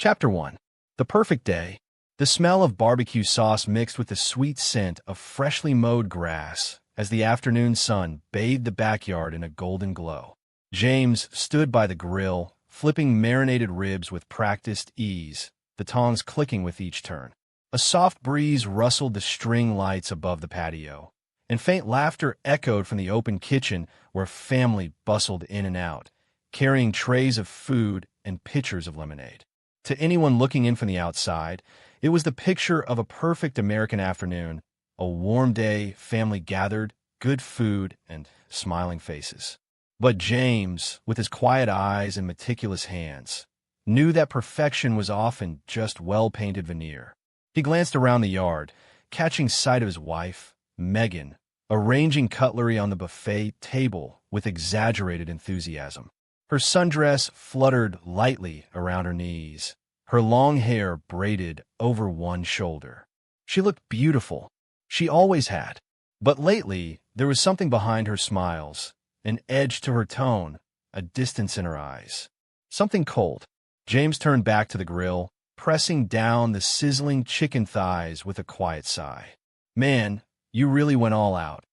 Chapter 1. The Perfect Day. The smell of barbecue sauce mixed with the sweet scent of freshly mowed grass as the afternoon sun bathed the backyard in a golden glow. James stood by the grill, flipping marinated ribs with practiced ease, the tongs clicking with each turn. A soft breeze rustled the string lights above the patio, and faint laughter echoed from the open kitchen where family bustled in and out, carrying trays of food and pitchers of lemonade. To anyone looking in from the outside, it was the picture of a perfect American afternoon, a warm day, family gathered, good food, and smiling faces. But James, with his quiet eyes and meticulous hands, knew that perfection was often just well-painted veneer. He glanced around the yard, catching sight of his wife, Megan, arranging cutlery on the buffet table with exaggerated enthusiasm. Her sundress fluttered lightly around her knees, her long hair braided over one shoulder. She looked beautiful. She always had. But lately, there was something behind her smiles, an edge to her tone, a distance in her eyes. Something cold. James turned back to the grill, pressing down the sizzling chicken thighs with a quiet sigh. "Man, you really went all out."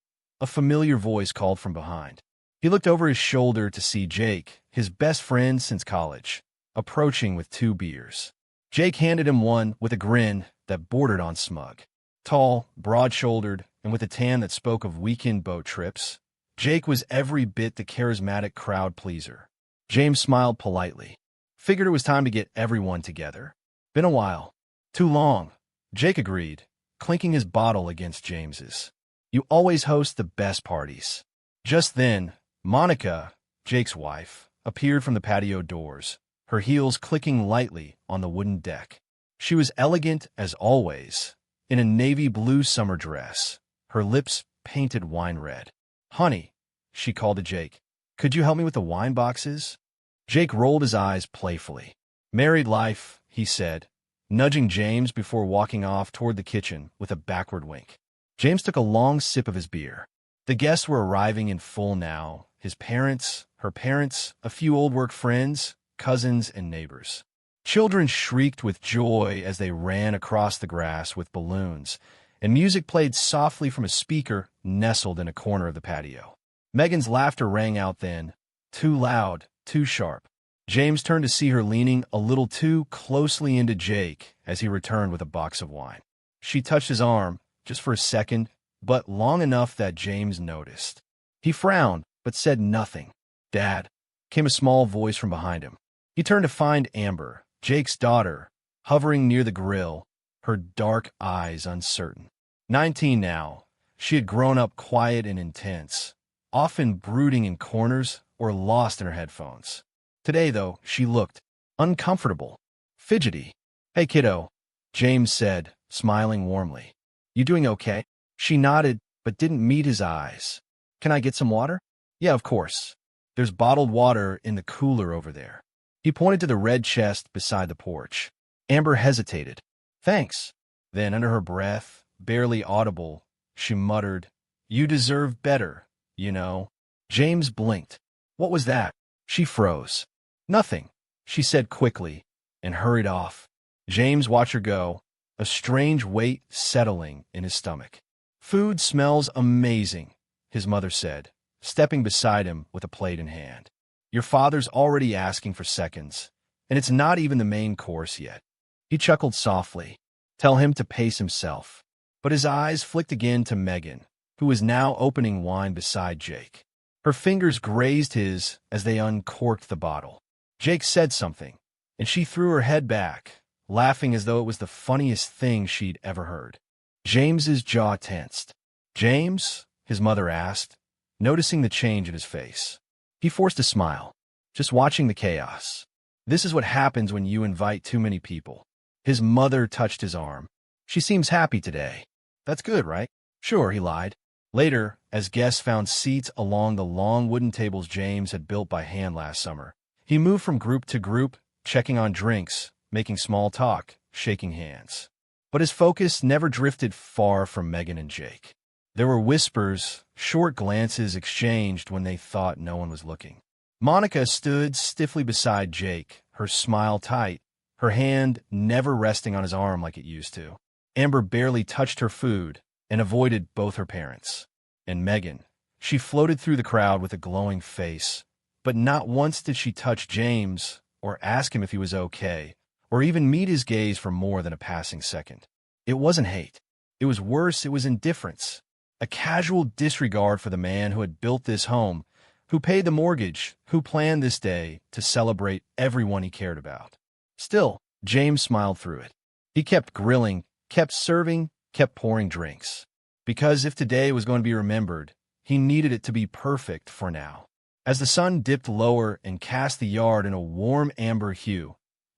A familiar voice called from behind. He looked over his shoulder to see Jake, his best friend since college, approaching with 2 beers. Jake handed him one with a grin that bordered on smug. Tall, broad-shouldered, and with a tan that spoke of weekend boat trips, Jake was every bit the charismatic crowd pleaser. James smiled politely. Figured it was time to get everyone together. Been a while. Too long, Jake agreed, clinking his bottle against James's. You always host the best parties. Just then, Monica, Jake's wife, appeared from the patio doors, her heels clicking lightly on the wooden deck. She was elegant as always, in a navy blue summer dress, her lips painted wine red. "Honey," she called to Jake, "could you help me with the wine boxes?" Jake rolled his eyes playfully. "Married life," he said, nudging James before walking off toward the kitchen with a backward wink. James took a long sip of his beer. The guests were arriving in full now, his parents, her parents, a few old work friends, cousins, and neighbors. Children shrieked with joy as they ran across the grass with balloons, and music played softly from a speaker nestled in a corner of the patio. Megan's laughter rang out then, too loud, too sharp. James turned to see her leaning a little too closely into Jake as he returned with a box of wine. She touched his arm, just for a second, but long enough that James noticed. He frowned, but said nothing. "Dad," came a small voice from behind him. He turned to find Amber, Jake's daughter, hovering near the grill, her dark eyes uncertain. 19 now, she had grown up quiet and intense, often brooding in corners or lost in her headphones. Today, though, she looked uncomfortable, fidgety. "Hey, kiddo," James said, smiling warmly. "You doing okay?" She nodded, but didn't meet his eyes. "Can I get some water?" "Yeah, of course. There's bottled water in the cooler over there." He pointed to the red chest beside the porch. Amber hesitated. "Thanks." Then, under her breath, barely audible, she muttered, "You deserve better, you know." James blinked. What was that? She froze. "Nothing," she said quickly, and hurried off. James watched her go, a strange weight settling in his stomach. "Food smells amazing," his mother said, stepping beside him with a plate in hand. "Your father's already asking for seconds, and it's not even the main course yet." He chuckled softly. Tell him to pace himself. But his eyes flicked again to Megan, who was now opening wine beside Jake. Her fingers grazed his as they uncorked the bottle. Jake said something, and she threw her head back, laughing as though it was the funniest thing she'd ever heard. James's jaw tensed. "James?" his mother asked, noticing the change in his face. He forced a smile. "Just watching the chaos. This is what happens when you invite too many people." His mother touched his arm. "She seems happy today." "That's good, right?" "Sure," he lied. Later, as guests found seats along the long wooden tables James had built by hand last summer, he moved from group to group, checking on drinks, making small talk, shaking hands. But his focus never drifted far from Megan and Jake. There were whispers, short glances exchanged when they thought no one was looking. Monica stood stiffly beside Jake, her smile tight, her hand never resting on his arm like it used to. Amber barely touched her food and avoided both her parents. And Megan, she floated through the crowd with a glowing face, but not once did she touch James or ask him if he was okay, or even meet his gaze for more than a passing second. It wasn't hate. It was worse, it was indifference. A casual disregard for the man who had built this home, who paid the mortgage, who planned this day to celebrate everyone he cared about. Still, James smiled through it. He kept grilling, kept serving, kept pouring drinks. Because if today was going to be remembered, he needed it to be perfect for now. As the sun dipped lower and cast the yard in a warm amber hue,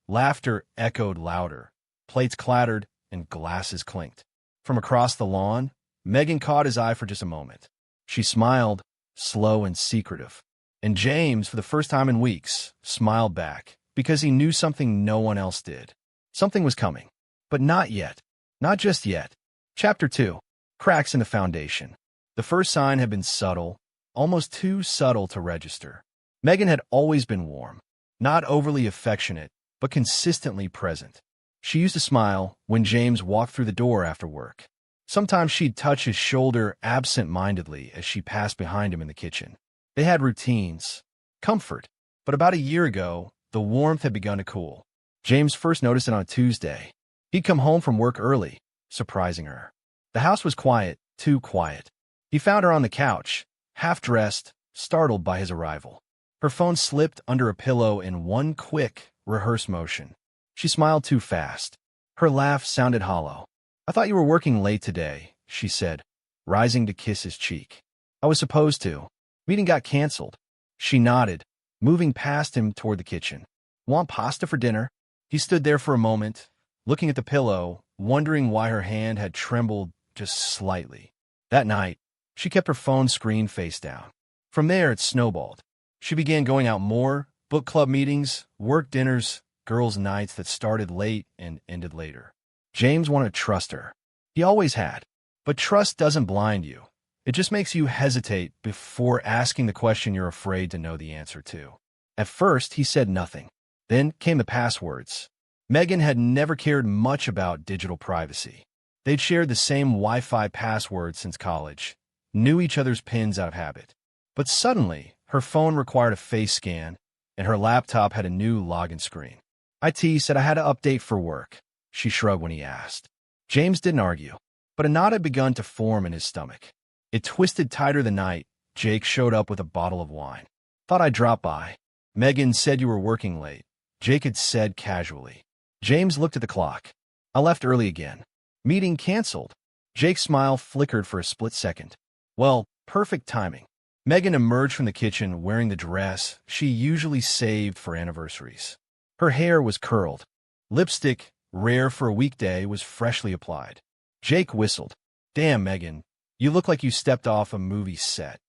laughter echoed louder, plates clattered, and glasses clinked. From across the lawn, Megan caught his eye for just a moment. She smiled, slow and secretive. And James, for the first time in weeks, smiled back, because he knew something no one else did. Something was coming. But not yet. Not just yet. Chapter 2. Cracks in the foundation. The first sign had been subtle, almost too subtle to register. Megan had always been warm, not overly affectionate, but consistently present. She used to smile when James walked through the door after work. Sometimes she'd touch his shoulder absent-mindedly as she passed behind him in the kitchen. They had routines, comfort, but about a year ago, the warmth had begun to cool. James first noticed it on a Tuesday. He'd come home from work early, surprising her. The house was quiet, too quiet. He found her on the couch, half-dressed, startled by his arrival. Her phone slipped under a pillow in one quick, rehearsed motion. She smiled too fast. Her laugh sounded hollow. "I thought you were working late today," she said, rising to kiss his cheek. "I was supposed to. Meeting got canceled." She nodded, moving past him toward the kitchen. "Want pasta for dinner?" He stood there for a moment, looking at the pillow, wondering why her hand had trembled just slightly. That night, she kept her phone screen face down. From there, it snowballed. She began going out more, book club meetings, work dinners, girls' nights that started late and ended later. James wanted to trust her. He always had. But trust doesn't blind you. It just makes you hesitate before asking the question you're afraid to know the answer to. At first, he said nothing. Then came the passwords. Megan had never cared much about digital privacy. They'd shared the same Wi-Fi password since college, knew each other's pins out of habit. But suddenly, her phone required a face scan, and her laptop had a new login screen. IT said I had to update for work. She shrugged when he asked. James didn't argue, but a knot had begun to form in his stomach. It twisted tighter the night Jake showed up with a bottle of wine. "Thought I'd drop by. Megan said you were working late," Jake had said casually. James looked at the clock. "I left early again." "Meeting canceled." Jake's smile flickered for a split second. "Well, perfect timing." Megan emerged from the kitchen wearing the dress she usually saved for anniversaries. Her hair was curled. Lipstick, rare for a weekday, was freshly applied. Jake whistled. "Damn, Megan, you look like you stepped off a movie set."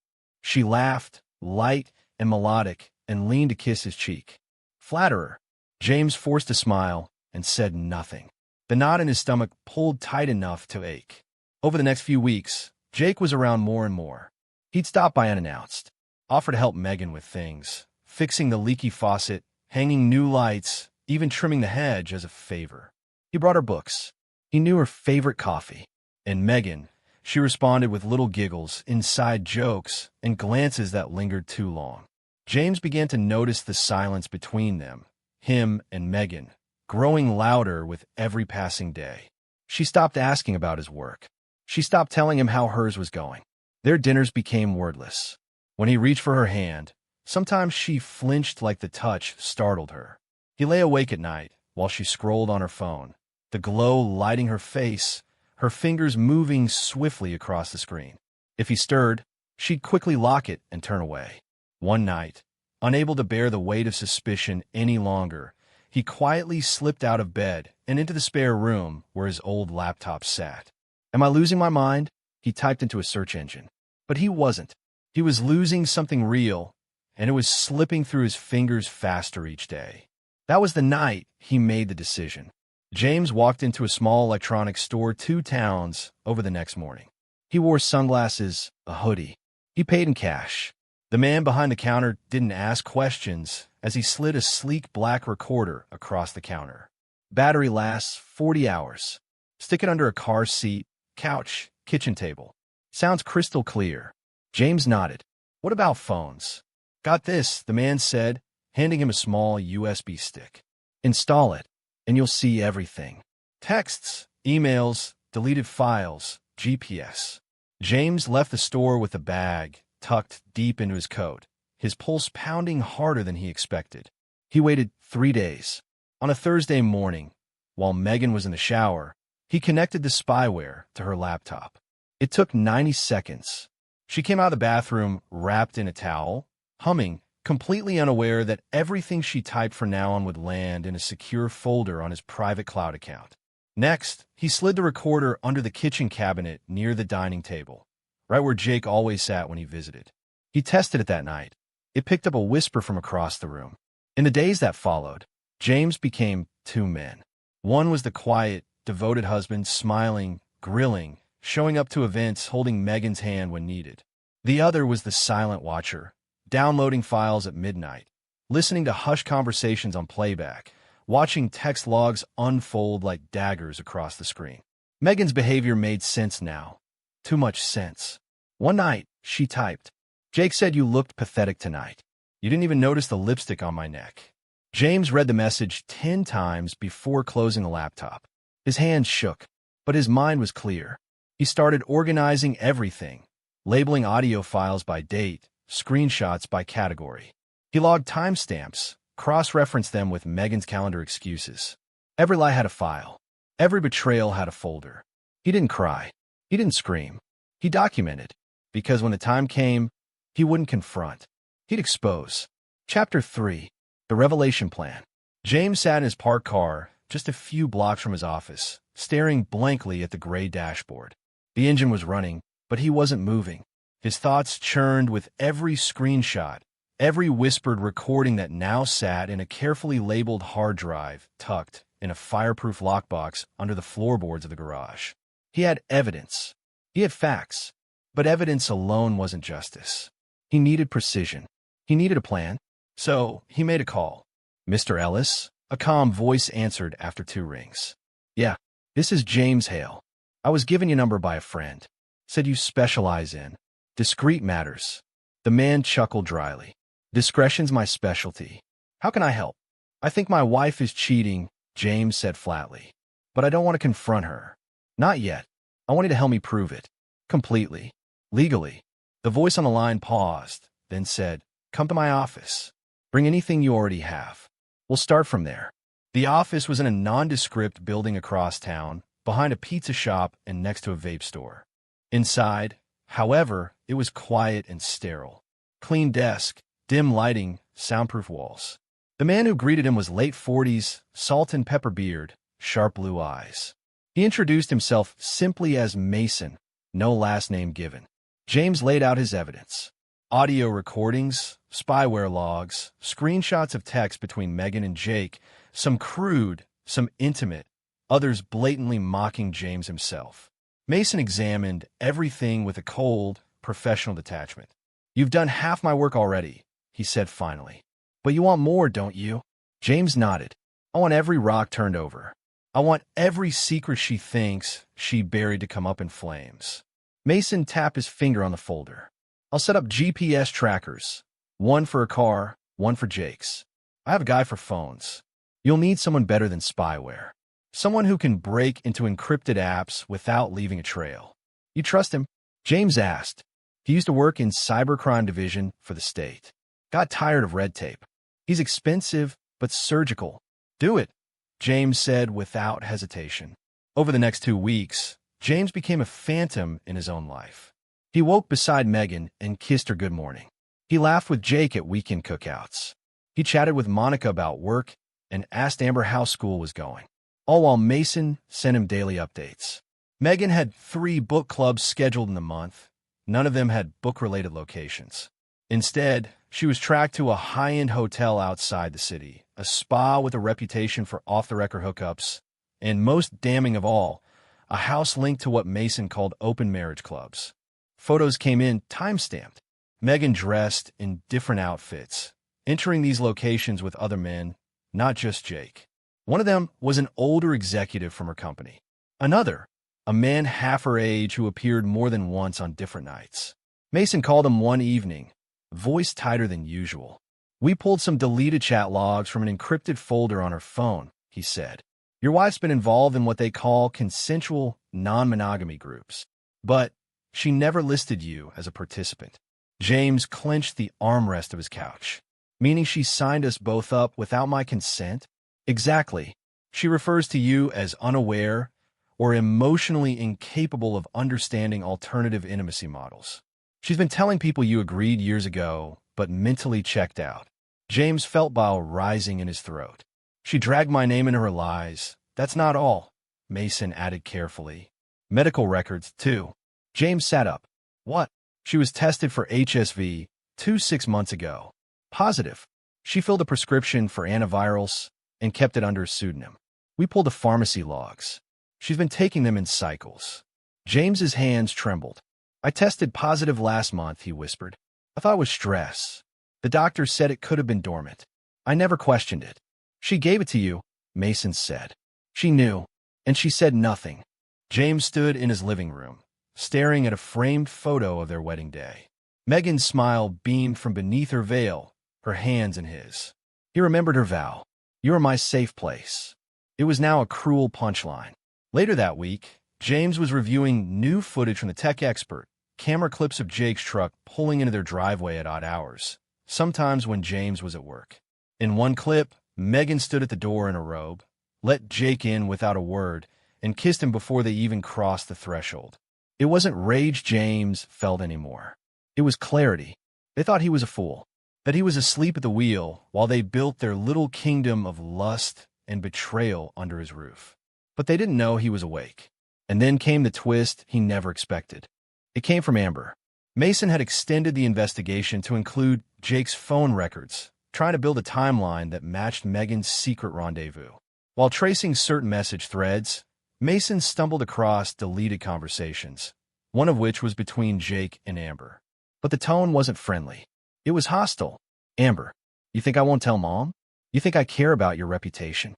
She laughed, light and melodic, and leaned to kiss his cheek. "Flatterer." James forced a smile and said nothing. The knot in his stomach pulled tight enough to ache. Over the next few weeks, Jake was around more and more. He'd stop by unannounced, offer to help Megan with things, fixing the leaky faucet, hanging new lights, even trimming the hedge as a favor. He brought her books. He knew her favorite coffee. And Megan, she responded with little giggles, inside jokes, and glances that lingered too long. James began to notice the silence between them, him and Megan, growing louder with every passing day. She stopped asking about his work. She stopped telling him how hers was going. Their dinners became wordless. When he reached for her hand, sometimes she flinched like the touch startled her. He lay awake at night while she scrolled on her phone, the glow lighting her face, her fingers moving swiftly across the screen. If he stirred, she'd quickly lock it and turn away. One night, unable to bear the weight of suspicion any longer, he quietly slipped out of bed and into the spare room where his old laptop sat. "Am I losing my mind?" He typed into a search engine. But he wasn't. He was losing something real, and it was slipping through his fingers faster each day. That was the night he made the decision. James walked into a small electronics store 2 towns over the next morning. He wore sunglasses, a hoodie. He paid in cash. The man behind the counter didn't ask questions as he slid a sleek black recorder across the counter. Battery lasts 40 hours. Stick it under a car seat, couch, kitchen table. Sounds crystal clear. James nodded. What about phones? Got this, the man said, handing him a small USB stick. Install it, and you'll see everything. Texts, emails, deleted files, GPS. James left the store with the bag tucked deep into his coat, his pulse pounding harder than he expected. He waited 3 days. On a Thursday morning, while Megan was in the shower, he connected the spyware to her laptop. It took 90 seconds. She came out of the bathroom wrapped in a towel, humming, completely unaware that everything she typed from now on would land in a secure folder on his private cloud account. Next, he slid the recorder under the kitchen cabinet near the dining table, right where Jake always sat when he visited. He tested it that night. It picked up a whisper from across the room. In the days that followed, James became two men. One was the quiet, devoted husband, smiling, grilling, showing up to events, holding Megan's hand when needed. The other was the silent watcher, downloading files at midnight, listening to hushed conversations on playback, watching text logs unfold like daggers across the screen. Megan's behavior made sense now. Too much sense. One night, she typed, "Jake said you looked pathetic tonight. You didn't even notice the lipstick on my neck." James read the message 10 times before closing the laptop. His hands shook, but his mind was clear. He started organizing everything, labeling audio files by date, screenshots by category. He logged timestamps, cross-referenced them with Megan's calendar excuses. Every lie had a file. Every betrayal had a folder. He didn't cry. He didn't scream. He documented, because when the time came, he wouldn't confront. He'd expose. Chapter 3. The Revelation Plan. James sat in his parked car, just a few blocks from his office, staring blankly at the gray dashboard. The engine was running, but he wasn't moving. His thoughts churned with every screenshot, every whispered recording that now sat in a carefully labeled hard drive tucked in a fireproof lockbox under the floorboards of the garage. He had evidence. He had facts. But evidence alone wasn't justice. He needed precision. He needed a plan. So he made a call. "Mr. Ellis?" A calm voice answered after 2 rings. "Yeah, this is James Hale. I was given your number by a friend. Said you specialize in discreet matters." The man chuckled dryly. "Discretion's my specialty. How can I help?" "I think my wife is cheating," James said flatly. "But I don't want to confront her. Not yet. I want you to help me prove it. Completely. Legally." The voice on the line paused, then said, "Come to my office. Bring anything you already have. We'll start from there." The office was in a nondescript building across town, behind a pizza shop and next to a vape store. Inside, however, it was quiet and sterile. Clean desk, dim lighting, soundproof walls. The man who greeted him was late 40s, salt and pepper beard, sharp blue eyes. He introduced himself simply as Mason, no last name given. James laid out his evidence. Audio recordings, spyware logs, screenshots of text between Megan and Jake, some crude, some intimate, others blatantly mocking James himself. Mason examined everything with a cold, professional detachment. "You've done half my work already," he said finally. "But you want more, don't you?" James nodded. "I want every rock turned over. I want every secret she thinks she buried to come up in flames." Mason tapped his finger on the folder. "I'll set up GPS trackers. One for a car, one for Jake's. I have a guy for phones. You'll need someone better than spyware. Someone who can break into encrypted apps without leaving a trail." "You trust him?" James asked. He used to work in cybercrime division for the state. Got tired of red tape. "He's expensive, but surgical." "Do it," James said without hesitation. Over the next 2 weeks, James became a phantom in his own life. He woke beside Megan and kissed her good morning. He laughed with Jake at weekend cookouts. He chatted with Monica about work and asked Amber how school was going, all while Mason sent him daily updates. Megan had 3 book clubs scheduled in the month. None of them had book-related locations. Instead, she was tracked to a high-end hotel outside the city, a spa with a reputation for off-the-record hookups, and most damning of all, a house linked to what Mason called open marriage clubs. Photos came in time-stamped. Megan dressed in different outfits, entering these locations with other men, not just Jake. One of them was an older executive from her company. Another, a man half her age who appeared more than once on different nights. Mason called him one evening, voice tighter than usual. "We pulled some deleted chat logs from an encrypted folder on her phone," he said. "Your wife's been involved in what they call consensual non-monogamy groups, but she never listed you as a participant." James clenched the armrest of his couch. "Meaning she signed us both up without my consent?" "Exactly. She refers to you as unaware or emotionally incapable of understanding alternative intimacy models. She's been telling people you agreed years ago, but mentally checked out." James felt bile rising in his throat. "She dragged my name into her lies. That's not all," Mason added carefully. "Medical records, too." James sat up. "What?" "She was tested for HSV 6 months ago. Positive. She filled a prescription for antivirals and kept it under a pseudonym. We pulled the pharmacy logs. She's been taking them in cycles." James's hands trembled. "I tested positive last month," he whispered. "I thought it was stress. The doctor said it could have been dormant. I never questioned it." "She gave it to you," Mason said. "She knew, and she said nothing." James stood in his living room, staring at a framed photo of their wedding day. Megan's smile beamed from beneath her veil, her hands in his. He remembered her vow. "You are my safe place." It was now a cruel punchline. Later that week, James was reviewing new footage from the tech expert, camera clips of Jake's truck pulling into their driveway at odd hours, sometimes when James was at work. In one clip, Megan stood at the door in a robe, let Jake in without a word, and kissed him before they even crossed the threshold. It wasn't rage James felt anymore. It was clarity. They thought he was a fool, that he was asleep at the wheel while they built their little kingdom of lust and betrayal under his roof. But they didn't know he was awake. And then came the twist he never expected. It came from Amber. Mason had extended the investigation to include Jake's phone records, trying to build a timeline that matched Megan's secret rendezvous. While tracing certain message threads, Mason stumbled across deleted conversations, one of which was between Jake and Amber. But the tone wasn't friendly. It was hostile. "Amber, you think I won't tell Mom? You think I care about your reputation?"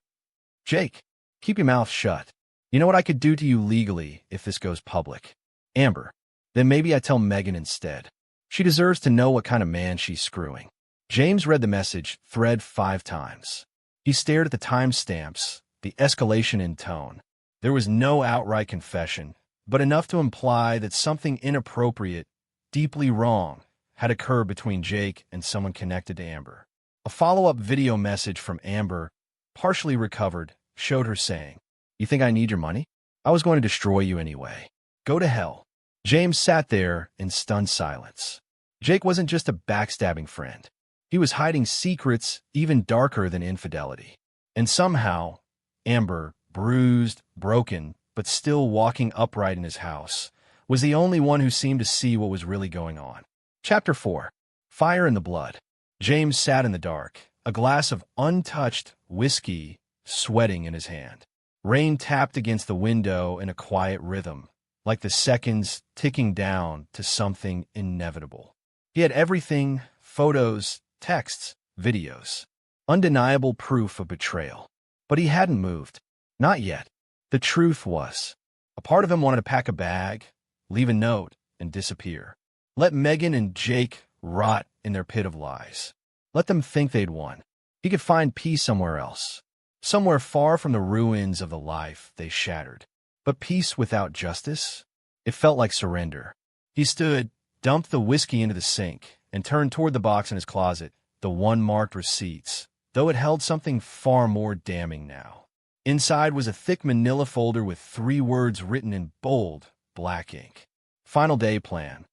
"Jake, keep your mouth shut. You know what I could do to you legally if this goes public." "Amber, then maybe I tell Megan instead. She deserves to know what kind of man she's screwing." James read the message thread 5 times. He stared at the timestamps, the escalation in tone. There was no outright confession, but enough to imply that something inappropriate, deeply wrong, had occurred between Jake and someone connected to Amber. A follow-up video message from Amber, partially recovered, showed her saying, "You think I need your money? I was going to destroy you anyway. Go to hell." James sat there in stunned silence. Jake wasn't just a backstabbing friend. He was hiding secrets even darker than infidelity. And somehow, Amber, bruised, broken, but still walking upright in his house, was the only one who seemed to see what was really going on. Chapter 4. Fire in the Blood. James sat in the dark, a glass of untouched whiskey sweating in his hand. Rain tapped against the window in a quiet rhythm, like the seconds ticking down to something inevitable. He had everything: photos, texts, videos. Undeniable proof of betrayal. But he hadn't moved. Not yet. The truth was, a part of him wanted to pack a bag, leave a note, and disappear. Let Megan and Jake rot in their pit of lies. Let them think they'd won. He could find peace somewhere else, somewhere far from the ruins of the life they shattered. But peace without justice? It felt like surrender. He stood, dumped the whiskey into the sink, and turned toward the box in his closet, the one marked receipts, though it held something far more damning now. Inside was a thick manila folder with 3 words written in bold, black ink. Final day plan.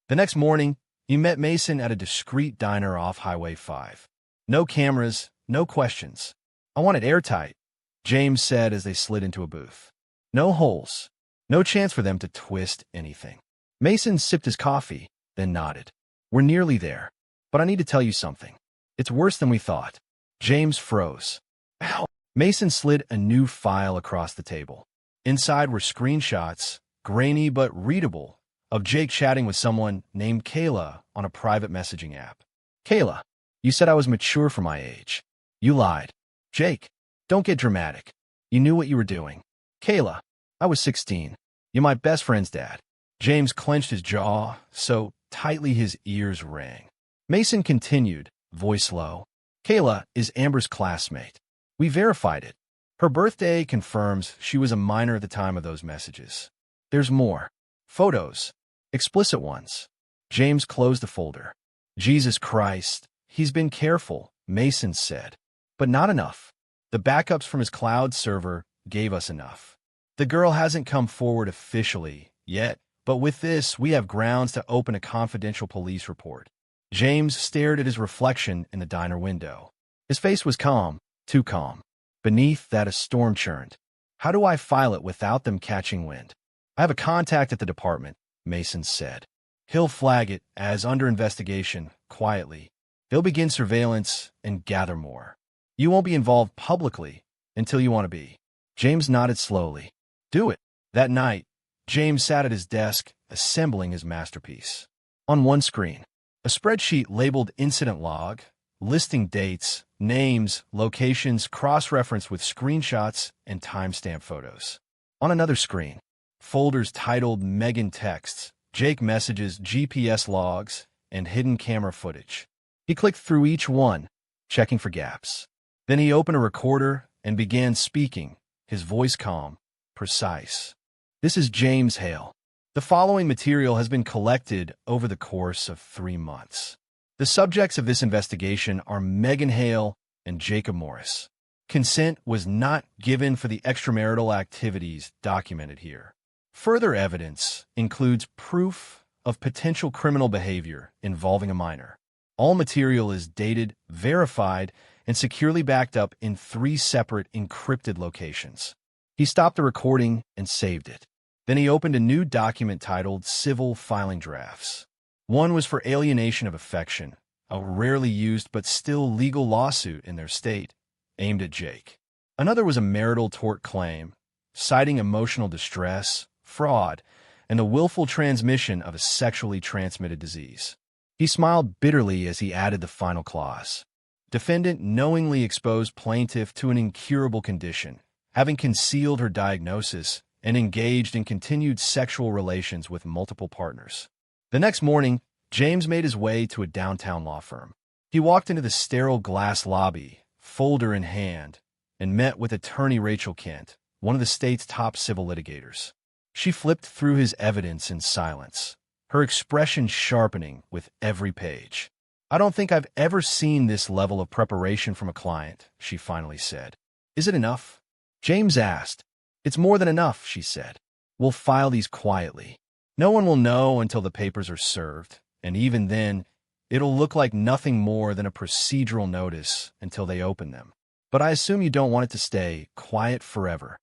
The next morning, he met Mason at a discreet diner off Highway 5. No cameras, no questions. "I want it airtight," James said as they slid into a booth. "No holes. No chance for them to twist anything." Mason sipped his coffee, then nodded. "We're nearly there. But I need to tell you something. It's worse than we thought." James froze. "Ow." Mason slid a new file across the table. Inside were screenshots, grainy but readable, of Jake chatting with someone named Kayla on a private messaging app. "Kayla, you said I was mature for my age. You lied." "Jake, Don't get dramatic. You knew what you were doing. Kayla, I was 16. You're my best friend's dad. James clenched his jaw so tightly his ears rang. Mason continued, voice low. Kayla is Amber's classmate. We verified it. Her birthday confirms she was a minor at the time of those messages. There's more. Photos. Explicit ones. James closed the folder. Jesus Christ, he's been careful, Mason said. But not enough. The backups from his cloud server gave us enough. The girl hasn't come forward officially yet, but with this, we have grounds to open a confidential police report. James stared at his reflection in the diner window. His face was calm, too calm. Beneath that, a storm churned. How do I file it without them catching wind? I have a contact at the department, Mason said. He'll flag it as under investigation, quietly. They'll begin surveillance and gather more. You won't be involved publicly until you want to be. James nodded slowly. Do it. That night, James sat at his desk, assembling his masterpiece. On one screen, a spreadsheet labeled Incident Log, listing dates, names, locations, cross-referenced with screenshots and timestamp photos. On another screen, folders titled Megan Texts, Jake Messages, GPS logs, and hidden camera footage. He clicked through each one, checking for gaps. Then he opened a recorder and began speaking, his voice calm, precise. This is James Hale. The following material has been collected over the course of 3 months. The subjects of this investigation are Megan Hale and Jacob Morris. Consent was not given for the extramarital activities documented here. Further evidence includes proof of potential criminal behavior involving a minor. All material is dated, verified, and securely backed up in 3 separate encrypted locations. He stopped the recording and saved it. Then he opened a new document titled Civil Filing Drafts. One was for alienation of affection, a rarely used but still legal lawsuit in their state, aimed at Jake. Another was a marital tort claim, citing emotional distress, fraud, and the willful transmission of a sexually transmitted disease. He smiled bitterly as he added the final clause. Defendant knowingly exposed plaintiff to an incurable condition, having concealed her diagnosis and engaged in continued sexual relations with multiple partners. The next morning, James made his way to a downtown law firm. He walked into the sterile glass lobby, folder in hand, and met with attorney Rachel Kent, one of the state's top civil litigators. She flipped through his evidence in silence, her expression sharpening with every page. I don't think I've ever seen this level of preparation from a client, she finally said. Is it enough? James asked. It's more than enough, she said. We'll file these quietly. No one will know until the papers are served, and even then, it'll look like nothing more than a procedural notice until they open them. But I assume you don't want it to stay quiet forever.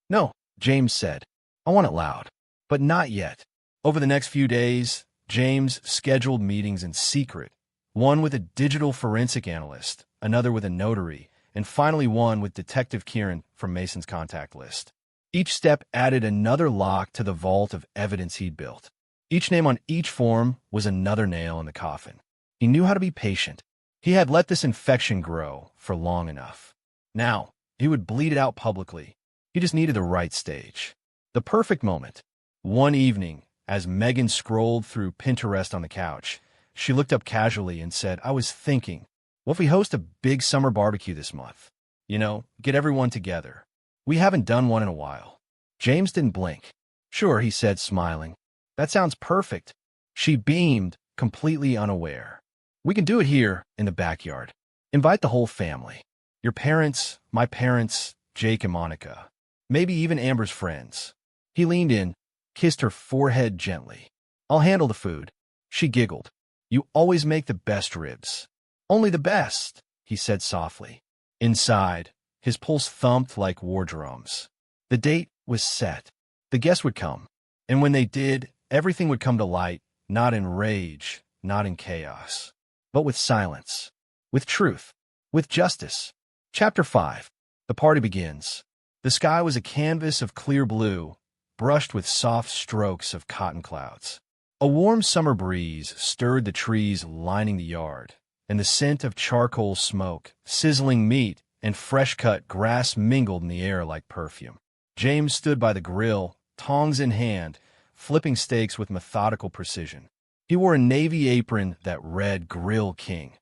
No, James said. I want it loud. But not yet. Over the next few days, James scheduled meetings in secret, one with a digital forensic analyst, another with a notary, and finally one with Detective Kieran from Mason's contact list. Each step added another lock to the vault of evidence he'd built. Each name on each form was another nail in the coffin. He knew how to be patient. He had let this infection grow for long enough. Now, he would bleed it out publicly. He just needed the right stage. The perfect moment. One evening, as Megan scrolled through Pinterest on the couch, she looked up casually and said, I was thinking, what if we host a big summer barbecue this month? You know, get everyone together. We haven't done one in a while. James didn't blink. Sure, he said, smiling. That sounds perfect. She beamed, completely unaware. We can do it here, in the backyard. Invite the whole family. Your parents, my parents, Jake and Monica. Maybe even Amber's friends. He leaned in, kissed her forehead gently. I'll handle the food. She giggled. You always make the best ribs. Only the best, he said softly. Inside, his pulse thumped like war drums. The date was set. The guests would come. And when they did, everything would come to light, not in rage, not in chaos, but with silence, with truth, with justice. Chapter 5. The party begins. The sky was a canvas of clear blue, brushed with soft strokes of cotton clouds. A warm summer breeze stirred the trees lining the yard, and the scent of charcoal smoke, sizzling meat, and fresh-cut grass mingled in the air like perfume. James stood by the grill, tongs in hand, flipping steaks with methodical precision. He wore a navy apron that read Grill King,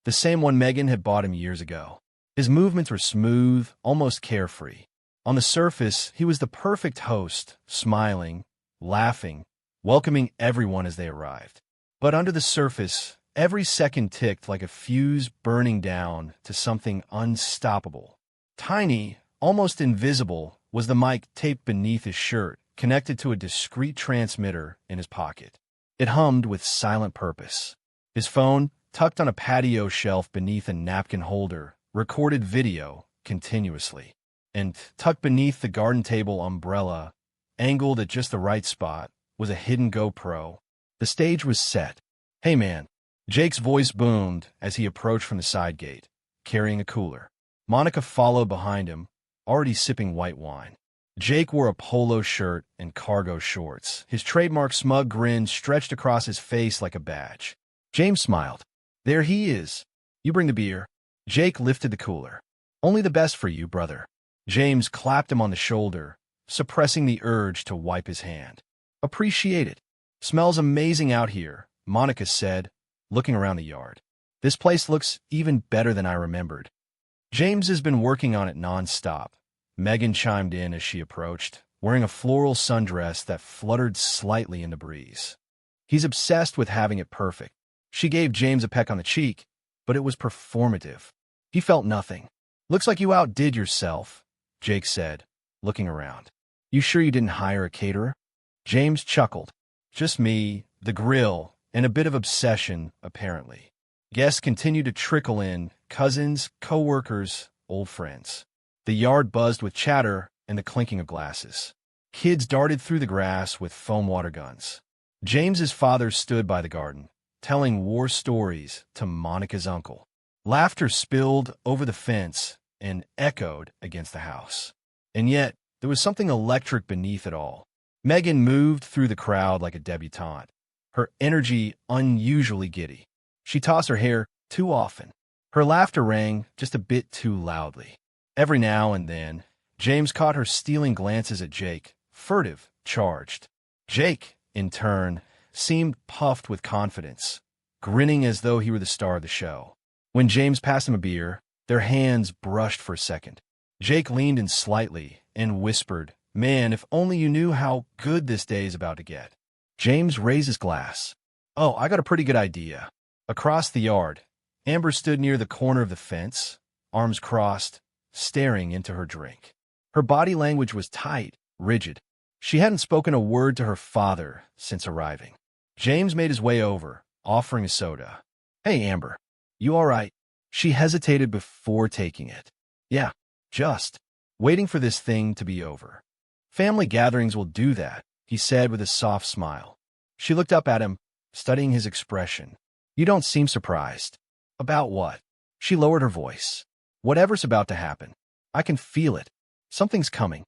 the same one Megan had bought him years ago. His movements were smooth, almost carefree. On the surface, he was the perfect host, smiling, laughing, welcoming everyone as they arrived. But under the surface, every second ticked like a fuse burning down to something unstoppable. Tiny, almost invisible, was the mic taped beneath his shirt, connected to a discreet transmitter in his pocket. It hummed with silent purpose. His phone, tucked on a patio shelf beneath a napkin holder, recorded video continuously. And tucked beneath the garden table umbrella, angled at just the right spot, was a hidden GoPro. The stage was set. "Hey man," Jake's voice boomed as he approached from the side gate, carrying a cooler. Monica followed behind him, already sipping white wine. Jake wore a polo shirt and cargo shorts. His trademark smug grin stretched across his face like a badge. James smiled. "There he is. You bring the beer." Jake lifted the cooler. "Only the best for you, brother." James clapped him on the shoulder, suppressing the urge to wipe his hand. "Appreciate it. Smells amazing out here," Monica said, looking around the yard. "This place looks even better than I remembered." "James has been working on it non-stop," Megan chimed in as she approached, wearing a floral sundress that fluttered slightly in the breeze. "He's obsessed with having it perfect." She gave James a peck on the cheek, but it was performative. He felt nothing. "Looks like you outdid yourself," Jake said, looking around. "You sure you didn't hire a caterer?" James chuckled. "Just me, the grill, and a bit of obsession, apparently." Guests continued to trickle in, cousins, co-workers, old friends. The yard buzzed with chatter and the clinking of glasses. Kids darted through the grass with foam water guns. James's father stood by the garden, telling war stories to Monica's uncle. Laughter spilled over the fence and echoed against the house. And yet, there was something electric beneath it all. Megan moved through the crowd like a debutante, her energy unusually giddy. She tossed her hair too often. Her laughter rang just a bit too loudly. Every now and then, James caught her stealing glances at Jake, furtive, charged. Jake, in turn, seemed puffed with confidence, grinning as though he were the star of the show. When James passed him a beer, their hands brushed for a second. Jake leaned in slightly and whispered, "Man, if only you knew how good this day is about to get." James raised his glass. "Oh, I got a pretty good idea." Across the yard, Amber stood near the corner of the fence, arms crossed, staring into her drink. Her body language was tight, rigid. She hadn't spoken a word to her father since arriving. James made his way over, offering a soda. "Hey, Amber, you all right?" She hesitated before taking it. "Yeah, just waiting for this thing to be over." "Family gatherings will do that," he said with a soft smile. She looked up at him, studying his expression. "You don't seem surprised." "About what?" She lowered her voice. "Whatever's about to happen. I can feel it. Something's coming."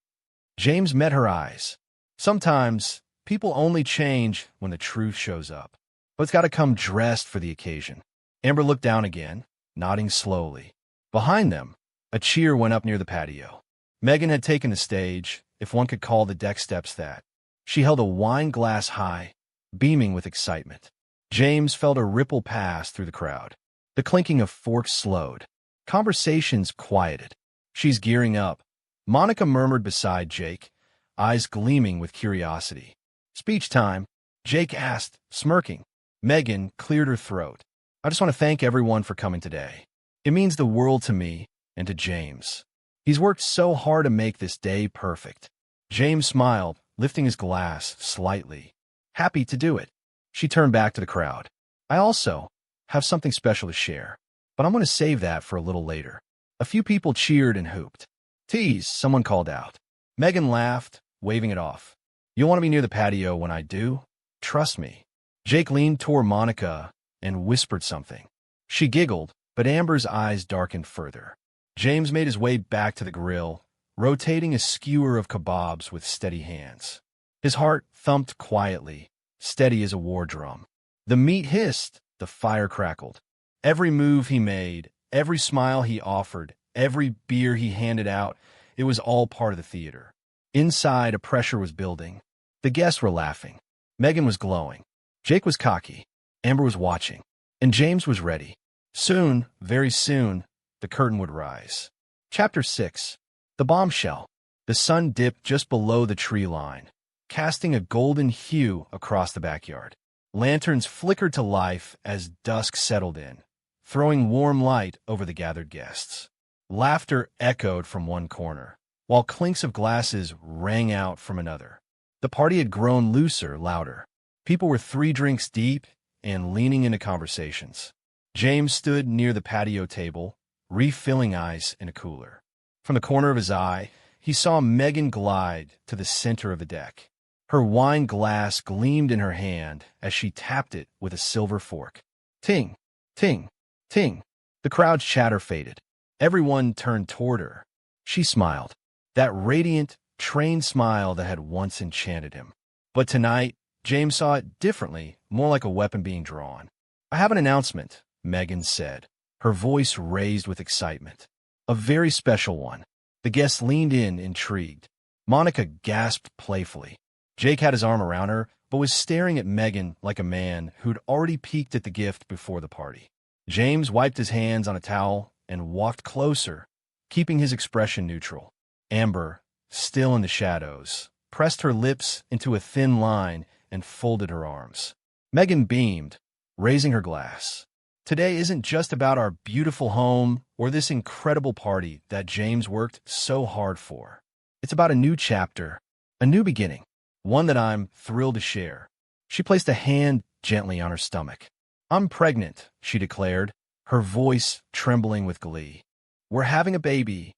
James met her eyes. "Sometimes, people only change when the truth shows up. But it's got to come dressed for the occasion." Amber looked down again, nodding slowly. Behind them, a cheer went up near the patio. Megan had taken the stage, if one could call the deck steps that. She held a wine glass high, beaming with excitement. James felt a ripple pass through the crowd. The clinking of forks slowed. Conversations quieted. "She's gearing up," Monica murmured beside Jake, eyes gleaming with curiosity. "Speech time," Jake asked, smirking. Megan cleared her throat. "I just want to thank everyone for coming today. It means the world to me and to James. He's worked so hard to make this day perfect." James smiled, lifting his glass slightly. "Happy to do it." She turned back to the crowd. "I also have something special to share, but I'm going to save that for a little later." A few people cheered and hooped. "Tease," someone called out. Megan laughed, waving it off. "You'll want to be near the patio when I do. Trust me." Jake leaned toward Monica and whispered something. She giggled, but Amber's eyes darkened further. James made his way back to the grill, rotating a skewer of kebabs with steady hands. His heart thumped quietly, steady as a war drum. The meat hissed, the fire crackled. Every move he made, every smile he offered, Every beer he handed out, it was all part of the theater. Inside, a pressure was building. The guests were laughing. Megan was glowing. Jake was cocky. Amber was watching. And James was ready. Soon, very soon, the curtain would rise. Chapter 6. The Bombshell. The sun dipped just below the tree line, casting a golden hue across the backyard. Lanterns flickered to life as dusk settled in, throwing warm light over the gathered guests. Laughter echoed from one corner, while clinks of glasses rang out from another. The party had grown looser, louder. People were 3 drinks deep and leaning into conversations. James stood near the patio table, refilling ice in a cooler. From the corner of his eye, he saw Megan glide to the center of the deck. Her wine glass gleamed in her hand as she tapped it with a silver fork. Ting, ting, ting. The crowd's chatter faded. Everyone turned toward her. She smiled, that radiant, trained smile that had once enchanted him. But tonight, James saw it differently, more like a weapon being drawn. "I have an announcement," Megan said, her voice raised with excitement. "A very special one." The guests leaned in, intrigued. Monica gasped playfully. Jake had his arm around her, but was staring at Megan like a man who'd already peeked at the gift before the party. James wiped his hands on a towel and walked closer, keeping his expression neutral. Amber, still in the shadows, pressed her lips into a thin line and folded her arms. Megan beamed, raising her glass. Today isn't just about our beautiful home or this incredible party that James worked so hard for. It's about a new chapter, a new beginning, one that I'm thrilled to share. She placed a hand gently on her stomach. "I'm pregnant," she declared, her voice trembling with glee. "We're having a baby."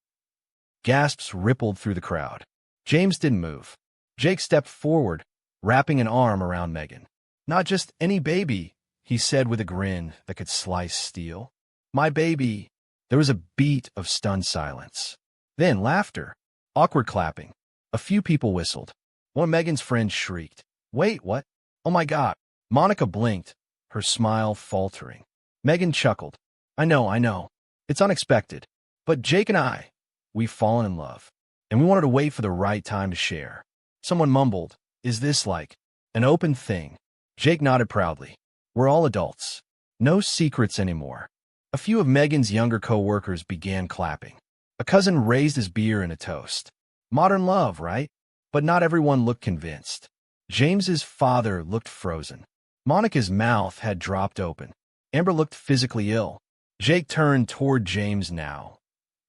Gasps rippled through the crowd. James didn't move. Jake stepped forward, wrapping an arm around Megan. "Not just any baby," he said with a grin that could slice steel. "My baby." There was a beat of stunned silence. Then laughter. Awkward clapping. A few people whistled. One of Megan's friends shrieked. "Wait, what? Oh my God." Monica blinked, her smile faltering. Megan chuckled. I know. It's unexpected. But Jake and we've fallen in love. And we wanted to wait for the right time to share." Someone mumbled, "Is this like an open thing?" Jake nodded proudly. "We're all adults. No secrets anymore." A few of Megan's younger co-workers began clapping. A cousin raised his beer in a toast. Modern love, right? But not everyone looked convinced. James's father looked frozen. Monica's mouth had dropped open. Amber looked physically ill. Jake turned toward James now,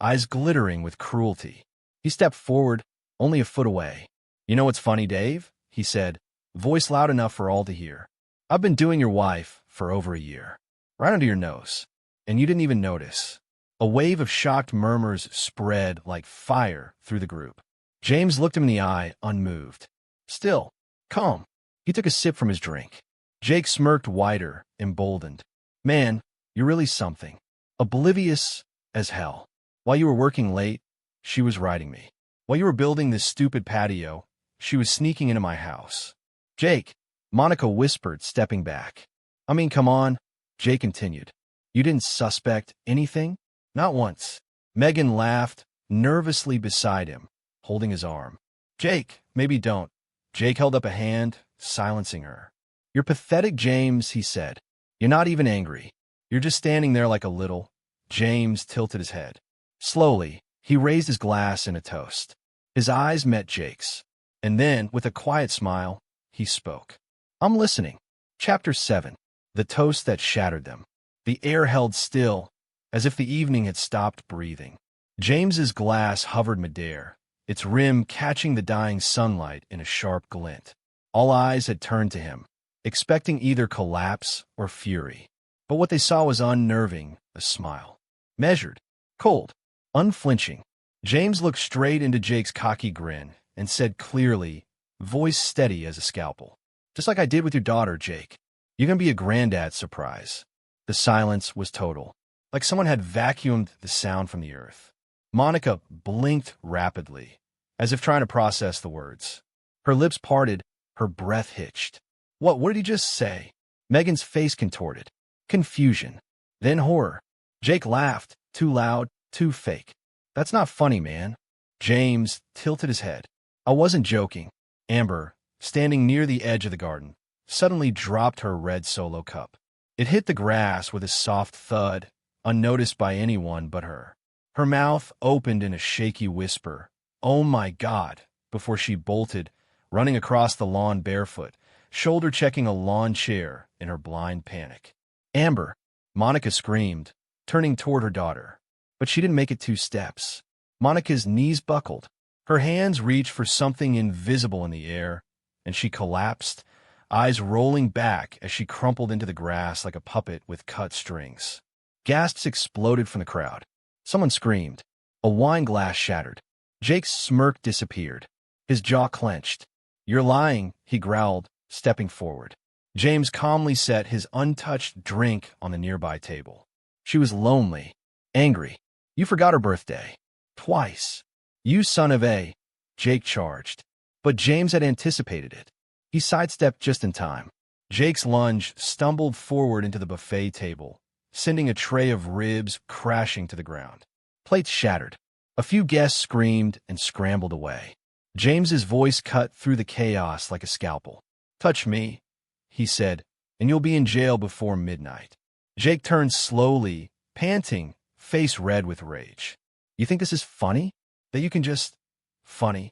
eyes glittering with cruelty. He stepped forward, only a foot away. "You know what's funny, Dave?" he said, voice loud enough for all to hear. "I've been doing your wife for over a year. Right under your nose. And you didn't even notice." A wave of shocked murmurs spread like fire through the group. James looked him in the eye, unmoved. Still, calm. He took a sip from his drink. Jake smirked wider, emboldened. "Man, you're really something. Oblivious as hell. While you were working late, she was riding me. While you were building this stupid patio, she was sneaking into my house." "Jake," Monica whispered, stepping back. "I mean, come on," Jake continued. "You didn't suspect anything?" "Not once." Megan laughed, nervously beside him, holding his arm. "Jake, maybe don't." Jake held up a hand, silencing her. "You're pathetic, James," he said. "You're not even angry. You're just standing there like a little." James tilted his head. Slowly, he raised his glass in a toast. His eyes met Jake's. And then, with a quiet smile, he spoke. "I'm listening." Chapter 7. The Toast That Shattered Them. The air held still, as if the evening had stopped breathing. James's glass hovered midair, its rim catching the dying sunlight in a sharp glint. All eyes had turned to him, expecting either collapse or fury. But what they saw was unnerving, a smile. Measured, cold, unflinching. James looked straight into Jake's cocky grin and said clearly, voice steady as a scalpel. "Just like I did with your daughter, Jake. You're gonna be a Granddad-Surprise." The silence was total, like someone had vacuumed the sound from the earth. Monica blinked rapidly, as if trying to process the words. Her lips parted, her breath hitched. What did he just say?" Megan's face contorted. Confusion. Then horror. Jake laughed, too loud, too fake. That's not funny, man. James tilted his head. I wasn't joking. Amber, standing near the edge of the garden, suddenly dropped her red Solo cup. It hit the grass with a soft thud, unnoticed by anyone but her. Her mouth opened in a shaky whisper, "Oh my God," before she bolted, running across the lawn barefoot, shoulder-checking a lawn chair in her blind panic. "Amber," Monica screamed, turning toward her daughter. But she didn't make it 2 steps. Monica's knees buckled. Her hands reached for something invisible in the air, and she collapsed, eyes rolling back as she crumpled into the grass like a puppet with cut strings. Gasps exploded from the crowd. Someone screamed. A wine glass shattered. Jake's smirk disappeared. His jaw clenched. "You're lying," he growled, stepping forward. James calmly set his untouched drink on the nearby table. She was lonely, angry. "You forgot her birthday. Twice. You son of a—" Jake charged. But James had anticipated it. He sidestepped just in time. Jake's lunge stumbled forward into the buffet table, sending a tray of ribs crashing to the ground. Plates shattered. A few guests screamed and scrambled away. James's voice cut through the chaos like a scalpel. "Touch me," he said, "and you'll be in jail before midnight." Jake turned slowly, panting, face red with rage. "You think this is funny? That you can just—" "Funny?"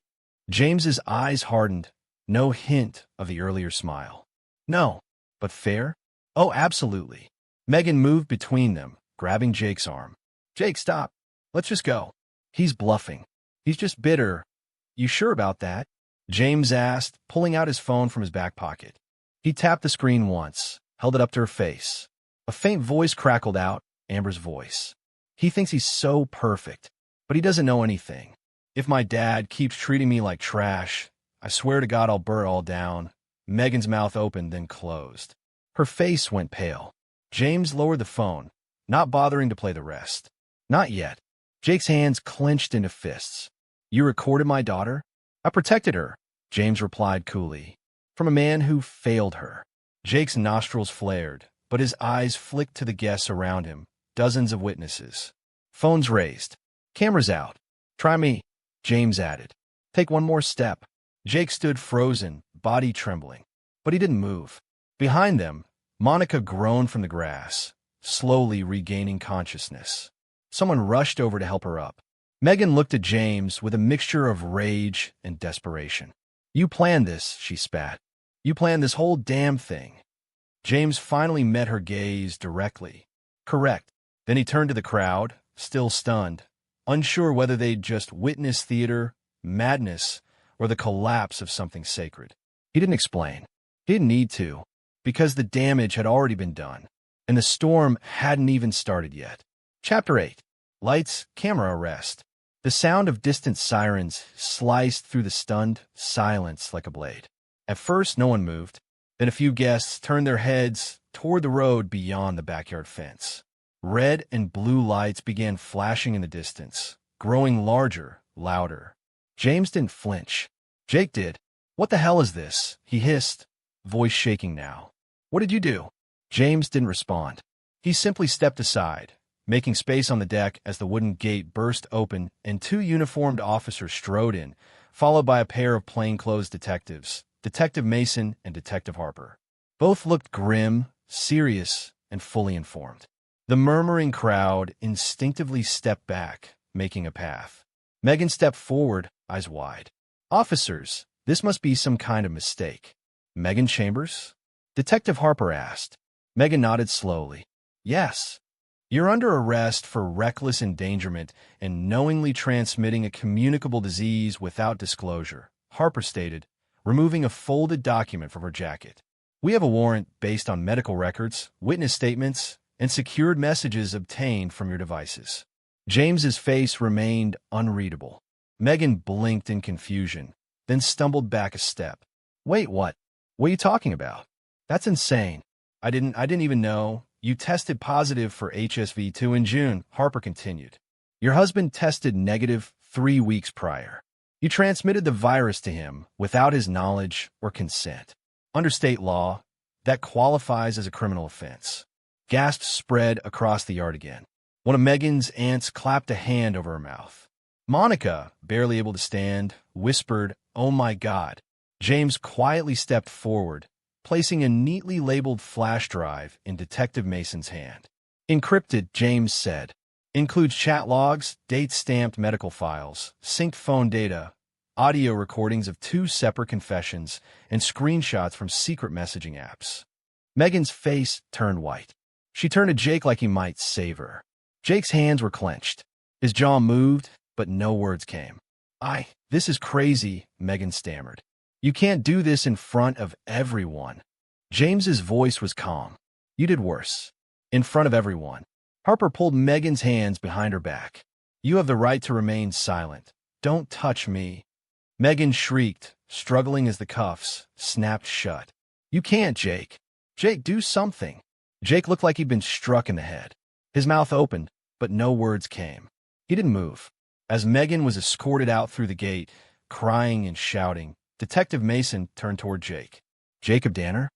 James's eyes hardened, no hint of the earlier smile. "No, but fair? Oh, absolutely." Megan moved between them, grabbing Jake's arm. "Jake, stop. Let's just go." "He's bluffing. He's just bitter." "You sure about that?" James asked, pulling out his phone from his back pocket. He tapped the screen once, held it up to her face. A faint voice crackled out, Amber's voice. "He thinks he's so perfect, but he doesn't know anything. If my dad keeps treating me like trash, I swear to God I'll burn it all down." Megan's mouth opened, then closed. Her face went pale. James lowered the phone, not bothering to play the rest. "Not yet." Jake's hands clenched into fists. "You recorded my daughter?" "I protected her," James replied coolly, "from a man who failed her." Jake's nostrils flared, but his eyes flicked to the guests around him, dozens of witnesses. Phones raised. "Cameras out. Try me," James added. "Take one more step." Jake stood frozen, body trembling. But he didn't move. Behind them, Monica groaned from the grass, slowly regaining consciousness. Someone rushed over to help her up. Megan looked at James with a mixture of rage and desperation. "You planned this," she spat. "You planned this whole damn thing." James finally met her gaze directly. "Correct." Then he turned to the crowd, still stunned, unsure whether they'd just witnessed theater, madness, or the collapse of something sacred. He didn't explain. He didn't need to, because the damage had already been done, and the storm hadn't even started yet. Chapter 8. Lights, camera arrest. The sound of distant sirens sliced through the stunned silence like a blade. At first, no one moved. Then a few guests turned their heads toward the road beyond the backyard fence. Red and blue lights began flashing in the distance, growing larger, louder. James didn't flinch. Jake did. "What the hell is this?" he hissed, voice shaking now. "What did you do?" James didn't respond. He simply stepped aside, making space on the deck as the wooden gate burst open and 2 uniformed officers strode in, followed by a pair of plainclothes detectives, Detective Mason and Detective Harper. Both looked grim, serious, and fully informed. The murmuring crowd instinctively stepped back, making a path. Megan stepped forward, eyes wide. "Officers, this must be some kind of mistake." "Megan Chambers?" Detective Harper asked. Megan nodded slowly. "Yes. You're under arrest for reckless endangerment and knowingly transmitting a communicable disease without disclosure," Harper stated, removing a folded document from her jacket. "We have a warrant based on medical records, witness statements, and secured messages obtained from your devices." James's face remained unreadable. Megan blinked in confusion, then stumbled back a step. "Wait, what? What are you talking about? That's insane. I didn't even know. You tested positive for HSV-2 in June," Harper continued. "Your husband tested negative 3 weeks prior. You transmitted the virus to him without his knowledge or consent. Under state law, that qualifies as a criminal offense." Gasps spread across the yard again. One of Megan's aunts clapped a hand over her mouth. Monica, barely able to stand, whispered, "Oh my God." James quietly stepped forward, placing a neatly labeled flash drive in Detective Mason's hand. "Encrypted," James said. "Includes chat logs, date-stamped medical files, synced phone data, audio recordings of 2 separate confessions, and screenshots from secret messaging apps." Megan's face turned white. She turned to Jake like he might save her. Jake's hands were clenched. His jaw moved, but no words came. This is crazy," Megan stammered. "You can't do this in front of everyone." James's voice was calm. "You did worse. In front of everyone." Harper pulled Megan's hands behind her back. "You have the right to remain silent. Don't touch me." Megan shrieked, struggling as the cuffs snapped shut. "You can't, Jake. Jake, do something." Jake looked like he'd been struck in the head. His mouth opened, but no words came. He didn't move. As Megan was escorted out through the gate, crying and shouting, Detective Mason turned toward Jake. "Jacob Danner?"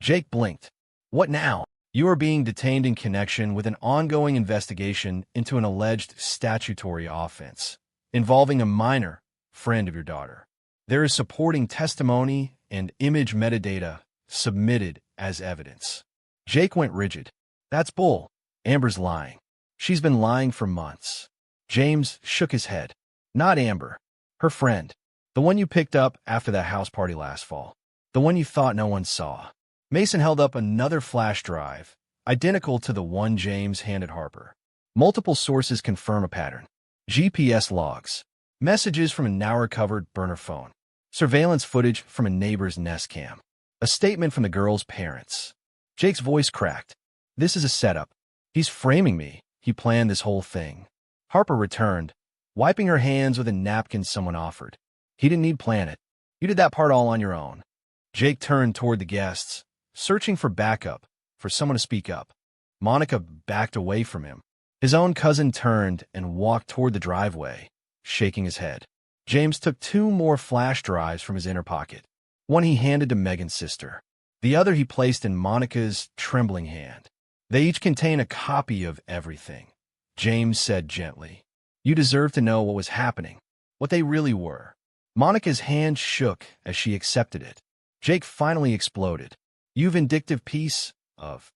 Jake blinked. "What now?" "You are being detained in connection with an ongoing investigation into an alleged statutory offense involving a minor friend of your daughter. There is supporting testimony and image metadata submitted as evidence." Jake went rigid. "That's bull. Amber's lying. She's been lying for months." James shook his head. "Not Amber. Her friend. The one you picked up after that house party last fall. The one you thought no one saw." Mason held up another flash drive, identical to the one James handed Harper. Multiple sources confirm a pattern. GPS logs, messages from a now-recovered burner phone, surveillance footage from a neighbor's Nest Cam, a statement from the girl's parents. Jake's voice cracked. "This is a setup. He's framing me. He planned this whole thing." Harper returned, wiping her hands with a napkin someone offered. "He didn't need plan it. You did that part all on your own." Jake turned toward the guests, searching for backup, for someone to speak up. Monica backed away from him. His own cousin turned and walked toward the driveway, shaking his head. James took 2 more flash drives from his inner pocket. One he handed to Megan's sister. The other he placed in Monica's trembling hand. "They each contain a copy of everything," James said gently. "You deserve to know what was happening, what they really were." Monica's hand shook as she accepted it. Jake finally exploded. "You vindictive piece of...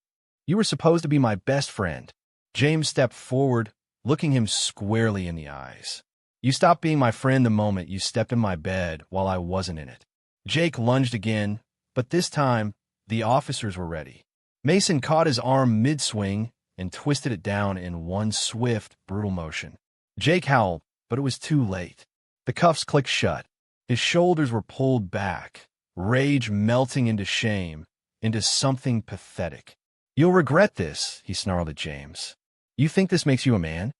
You were supposed to be my best friend." James stepped forward, looking him squarely in the eyes. "You stopped being my friend the moment you stepped in my bed while I wasn't in it." Jake lunged again, but this time, the officers were ready. Mason caught his arm mid-swing and twisted it down in one swift, brutal motion. Jake howled, but it was too late. The cuffs clicked shut. His shoulders were pulled back, rage melting into shame, into something pathetic. "You'll regret this," he snarled at James. "You think this makes you a man?"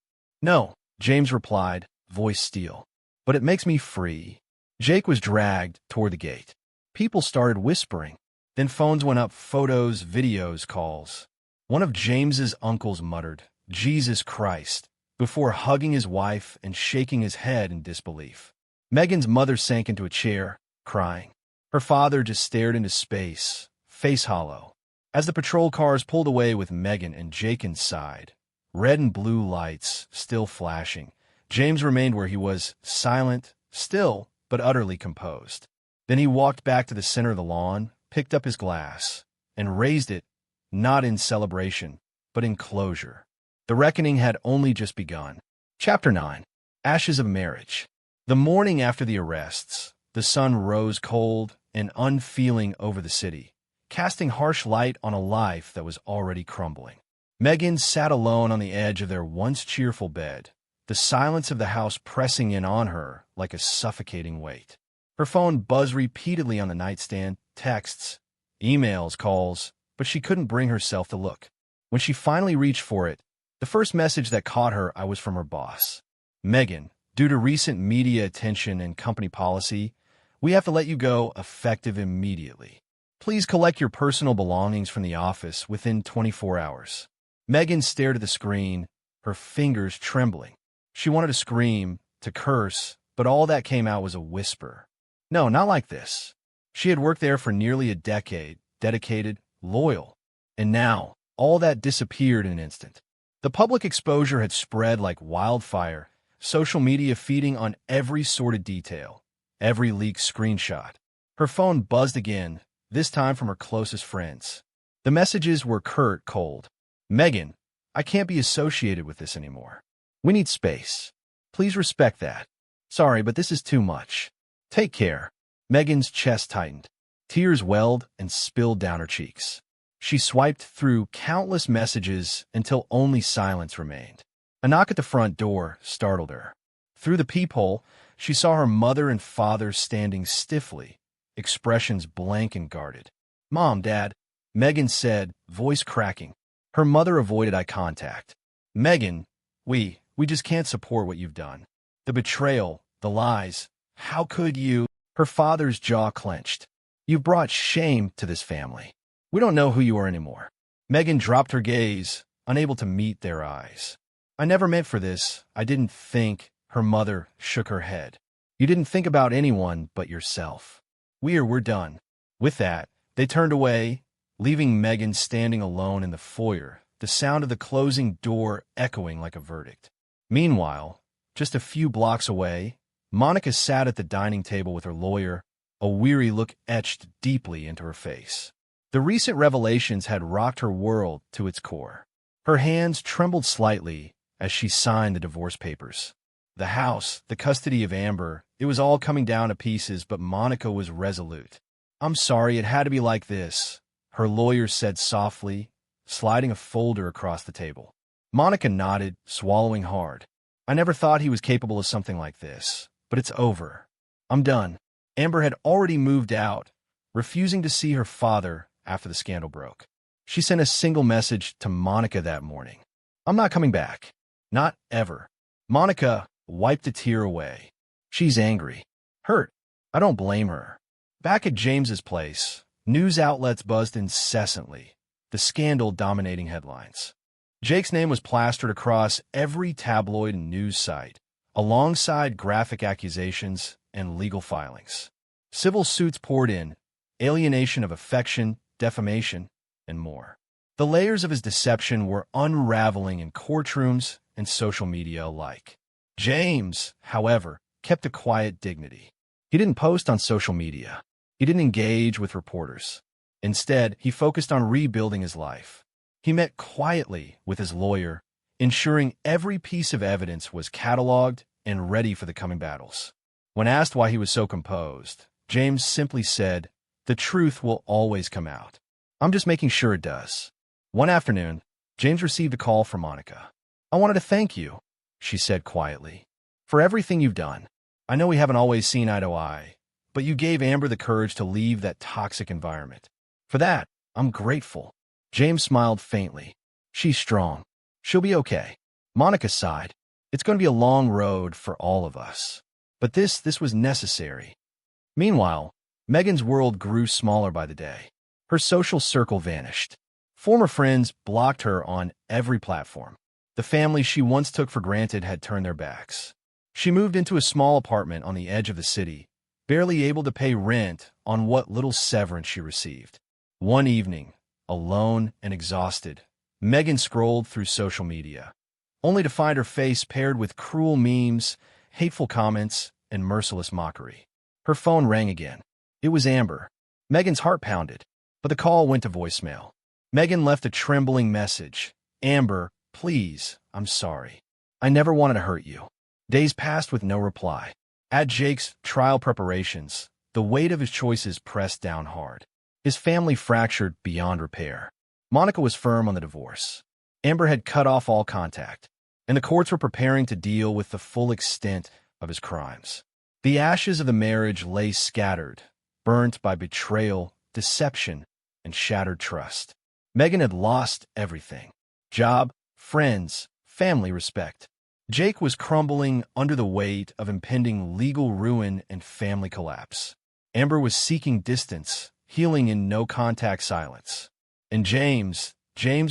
"No," James replied, voice steel. "But it makes me free." Jake was dragged toward the gate. People started whispering. Then phones went up, photos, videos, calls. One of James's uncles muttered, "Jesus Christ," before hugging his wife and shaking his head in disbelief. Megan's mother sank into a chair, crying. Her father just stared into space, face hollow. As the patrol cars pulled away with Megan and Jake inside, red and blue lights still flashing, James remained where he was, silent, still, but utterly composed. Then he walked back to the center of the lawn, picked up his glass, and raised it, not in celebration, but in closure. The reckoning had only just begun. Chapter 9. Ashes of Marriage. The morning after the arrests, the sun rose cold and unfeeling over the city, casting harsh light on a life that was already crumbling. Megan sat alone on the edge of their once cheerful bed, the silence of the house pressing in on her like a suffocating weight. Her phone buzzed repeatedly on the nightstand, texts, emails, calls, but she couldn't bring herself to look. When she finally reached for it, the first message that caught her eye was from her boss. "Megan, due to recent media attention and company policy, we have to let you go effective immediately. Please collect your personal belongings from the office within 24 hours. Megan stared at the screen, her fingers trembling. She wanted to scream, to curse, but all that came out was a whisper. No, not like this. She had worked there for nearly a decade, dedicated, loyal. And now, all that disappeared in an instant. The public exposure had spread like wildfire, social media feeding on every sordid detail, every leaked screenshot. Her phone buzzed again, this time from her closest friends. The messages were curt, cold. "Megan, I can't be associated with this anymore. We need space. Please respect that. Sorry, but this is too much. Take care." Megan's chest tightened. Tears welled and spilled down her cheeks. She swiped through countless messages until only silence remained. A knock at the front door startled her. Through the peephole, she saw her mother and father standing stiffly, expressions blank and guarded. "Mom, Dad," Megan said, voice cracking. Her mother avoided eye contact. "Megan, we just can't support what you've done. The betrayal, the lies. How could you?" Her father's jaw clenched. "You've brought shame to this family. We don't know who you are anymore." Megan dropped her gaze, unable to meet their eyes. "I never meant for this. I didn't think." Her mother shook her head. "You didn't think about anyone but yourself. We're done." With that, they turned away, leaving Megan standing alone in the foyer, the sound of the closing door echoing like a verdict. Meanwhile, just a few blocks away, Monica sat at the dining table with her lawyer, a weary look etched deeply into her face. The recent revelations had rocked her world to its core. Her hands trembled slightly as she signed the divorce papers. The house, the custody of Amber, it was all coming down to pieces, but Monica was resolute. "I'm sorry it had to be like this," her lawyer said softly, sliding a folder across the table. Monica nodded, swallowing hard. "I never thought he was capable of something like this, but it's over. I'm done." Amber had already moved out, refusing to see her father after the scandal broke. She sent a single message to Monica that morning. "I'm not coming back. Not ever." Monica wiped a tear away. She's angry. Hurt. I don't blame her. Back at James's place, news outlets buzzed incessantly, the scandal dominating headlines. Jake's name was plastered across every tabloid and news site, alongside graphic accusations and legal filings. Civil suits poured in, alienation of affection, defamation, and more. The layers of his deception were unraveling in courtrooms and social media alike. James, however, kept a quiet dignity. He didn't post on social media. He didn't engage with reporters. Instead, he focused on rebuilding his life. He met quietly with his lawyer, ensuring every piece of evidence was cataloged and ready for the coming battles. When asked why he was so composed, James simply said, "The truth will always come out. I'm just making sure it does." One afternoon, James received a call from Monica. "I wanted to thank you," she said quietly, "for everything you've done. I know we haven't always seen eye to eye, but you gave Amber the courage to leave that toxic environment. For that, I'm grateful." James smiled faintly. "She's strong. She'll be okay." Monica sighed. "It's going to be a long road for all of us. But this was necessary." Meanwhile, Megan's world grew smaller by the day. Her social circle vanished. Former friends blocked her on every platform. The family she once took for granted had turned their backs. She moved into a small apartment on the edge of the city, barely able to pay rent on what little severance she received. One evening, alone and exhausted, Megan scrolled through social media, only to find her face paired with cruel memes, hateful comments, and merciless mockery. Her phone rang again. It was Amber. Megan's heart pounded, but the call went to voicemail. Megan left a trembling message. "Amber, please, I'm sorry. I never wanted to hurt you." Days passed with no reply. At Jake's trial preparations, the weight of his choices pressed down hard. His family fractured beyond repair. Monica was firm on the divorce. Amber had cut off all contact, and the courts were preparing to deal with the full extent of his crimes. The ashes of the marriage lay scattered, burnt by betrayal, deception, and shattered trust. Megan had lost everything: job, friends, family, respect. Jake was crumbling under the weight of impending legal ruin and family collapse. Amber was seeking distance, healing in no-contact silence. And James